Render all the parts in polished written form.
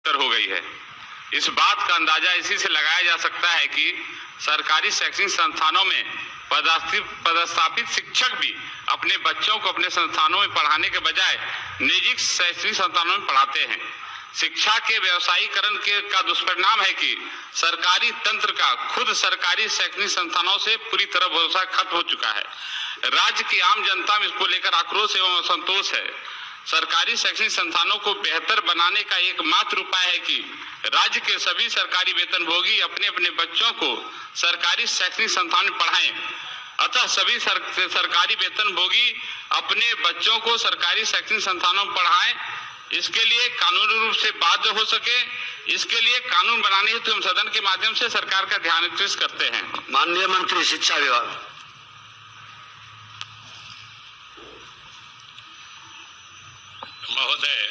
हो गई है। इस बात का अंदाजा इसी से लगाया जा सकता है कि सरकारी शैक्षणिक संस्थानों में पदस्थापित शिक्षक भी अपने बच्चों को अपने संस्थानों में पढ़ाने के बजाय निजी शैक्षणिक संस्थानों में पढ़ाते हैं। शिक्षा के व्यवसायीकरण का दुष्परिणाम है कि सरकारी तंत्र का खुद सरकारी शैक्षणिक संस्थानों से पूरी तरह भरोसा खत्म हो चुका है। राज्य की आम जनता में इसको लेकर आक्रोश एवं असंतोष है। सरकारी शैक्षणिक संस्थानों को बेहतर बनाने का एकमात्र उपाय है कि राज्य के सभी सरकारी वेतनभोगी अपने अपने बच्चों को सरकारी शैक्षणिक संस्थान में पढ़ाएं। अतः सभी सरकारी वेतनभोगी अपने बच्चों को सरकारी शैक्षणिक संस्थानों में पढ़ाएं। इसके लिए कानूनी रूप से बाध्य हो सके, इसके लिए कानून बनाने हेतु हम सदन के माध्यम से सरकार का ध्यान आकर्षित करते हैं। माननीय मंत्री शिक्षा विभाग। महोदय,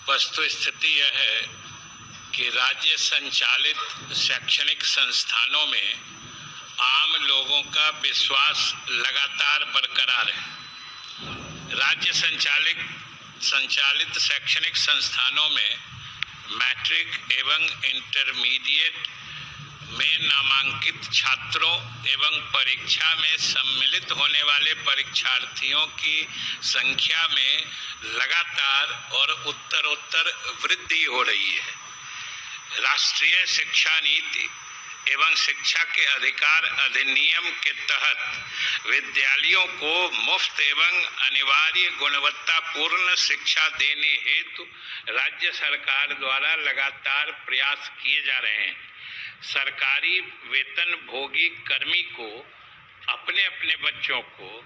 वस्तु स्थिति यह है कि राज्य संचालित शैक्षणिक संस्थानों में आम लोगों का विश्वास लगातार बरकरार है। राज्य संचालित शैक्षणिक संस्थानों में मैट्रिक एवं इंटरमीडिएट में नामांकित छात्रों एवं परीक्षा में सम्मिलित होने वाले परीक्षार्थियों की संख्या में लगातार और उत्तरोत्तर वृद्धि हो रही है। राष्ट्रीय शिक्षा नीति एवं शिक्षा के अधिकार अधिनियम के तहत विद्यालयों को मुफ्त एवं अनिवार्य गुणवत्तापूर्ण शिक्षा देने हेतु राज्य सरकार द्वारा लगातार प्रयास किए जा रहे हैं। सरकारी वेतनभोगी कर्मी को अपने अपने बच्चों को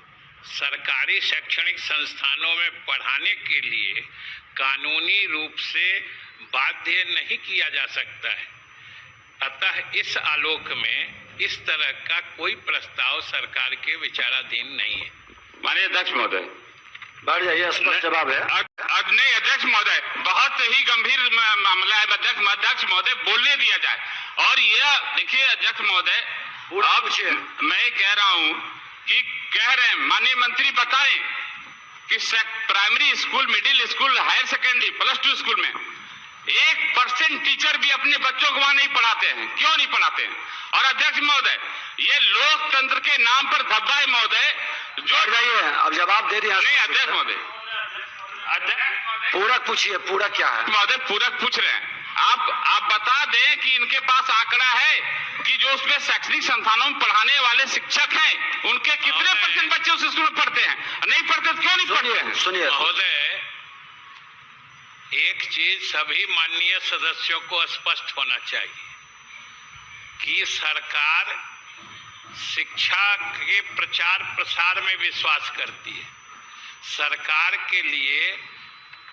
सरकारी शैक्षणिक संस्थानों में पढ़ाने के लिए कानूनी रूप से बाध्य नहीं किया जा सकता है। अतः इस आलोक में इस तरह का कोई प्रस्ताव सरकार के विचाराधीन नहीं है। माननीय अध्यक्ष महोदय, बढ़ जाइए, स्पष्ट जवाब है। नहीं अध्यक्ष महोदय, बहुत ही गंभीर मामला है। अध्यक्ष महोदय बोलने दिया जाए। और यह देखिए अध्यक्ष महोदय, अब मैं कह रहा हूं कि कह रहे हैं माननीय मंत्री बताएं कि primary school, middle school, higher secondary, +2 school में 1% टीचर भी अपने बच्चों को वहां नहीं पढ़ाते हैं। क्यों नहीं पढ़ाते हैं? और अध्यक्ष महोदय, ये लोकतंत्र के नाम पर धब्बा है महोदय। अब जवाब दे दिया। नहीं अध्यक्ष महोदय, पूरक पूछिए, पूरक क्या है? महोदय पूरक पूछ रहे हैं। आप बता दें कि इनके पास आंकड़ा है कि जो उसमें शैक्षणिक संस्थानों में पढ़ाने वाले शिक्षक हैं उनके कितने % बच्चे उस स्कूल में पढ़ते हैं? नहीं पढ़ते तो क्यों नहीं पढ़ते हैं? सुनिए महोदय, एक चीज सभी माननीय सदस्यों को स्पष्ट होना चाहिए कि सरकार शिक्षा के प्रचार प्रसार में विश्वास करती है। सरकार के लिए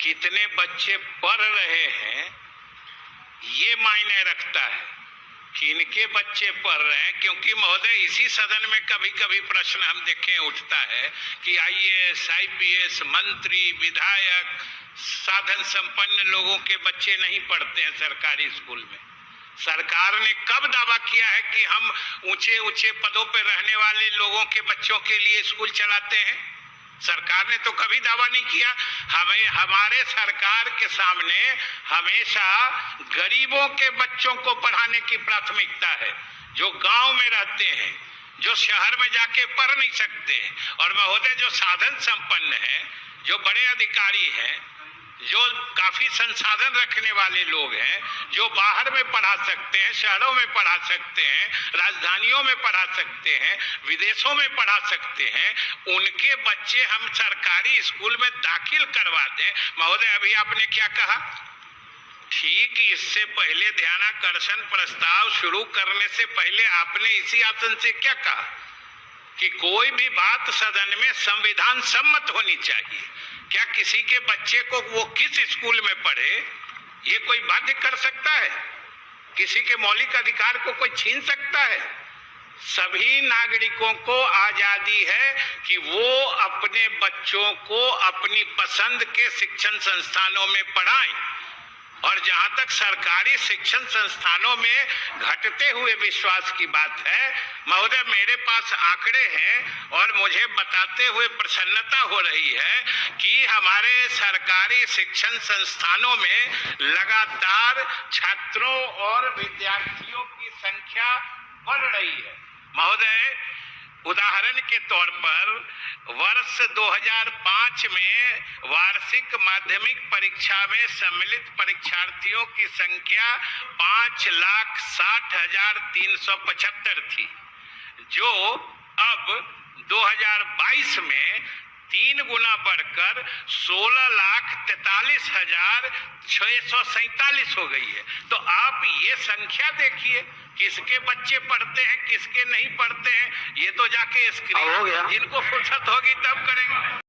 कितने बच्चे पढ़ रहे हैं ये मायने रखता है कि इनके बच्चे पढ़ रहे हैं। क्योंकि महोदय, इसी सदन में कभी कभी प्रश्न हम देखें उठता है कि IAS, IPS, मंत्री, विधायक, साधन संपन्न लोगों के बच्चे नहीं पढ़ते हैं सरकारी स्कूल में। सरकार ने कब दावा किया है कि हम ऊंचे ऊंचे पदों पर रहने वाले लोगों के बच्चों के लिए स्कूल चलाते हैं? सरकार ने तो कभी दावा नहीं किया। हमारे सरकार के सामने हमेशा गरीबों के बच्चों को पढ़ाने की प्राथमिकता है, जो गांव में रहते हैं, जो शहर में जाके पढ़ नहीं सकते हैं। और महोदय, जो साधन संपन्न हैं, जो बड़े अधिकारी हैं, जो काफी संसाधन रखने वाले लोग हैं, जो बाहर में पढ़ा सकते हैं, शहरों में पढ़ा सकते हैं, राजधानियों में पढ़ा सकते हैं, विदेशों में पढ़ा सकते हैं, उनके बच्चे हम सरकारी स्कूल में दाखिल करवा दें। महोदय, अभी आपने क्या कहा? ठीक इससे पहले ध्यानाकर्षण प्रस्ताव शुरू करने से पहले आपने इसी आसन से क्या कहा कि कोई भी बात सदन में संविधान सम्मत होनी चाहिए। क्या किसी के बच्चे को वो किस स्कूल में पढ़े ये कोई बाध्य कर सकता है? किसी के मौलिक अधिकार को कोई छीन सकता है? सभी नागरिकों को आजादी है कि वो अपने बच्चों को अपनी पसंद के शिक्षण संस्थानों में पढ़ाएं। और और जहां तक सरकारी शिक्षण संस्थानों में घटते हुए विश्वास की बात है, महोदय मेरे पास आंकड़े हैं और मुझे बताते हुए प्रसन्नता हो रही है कि हमारे सरकारी शिक्षण संस्थानों में लगातार छात्रों और विद्यार्थियों की संख्या बढ़ रही है। महोदय उदाहरण के तौर पर वर्ष 2005 में वार्षिक माध्यमिक परीक्षा में सम्मिलित परीक्षार्थियों की संख्या 5,60,375 थी, जो अब 2022 में 3 गुना बढ़कर 16,43,647 हो गई है। तो आप ये संख्या देखिए, किसके बच्चे पढ़ते हैं, किसके नहीं पढ़ते हैं, ये तो जाके स्क्रीन हो गया। जिनको फुर्सत होगी तब करेंगे।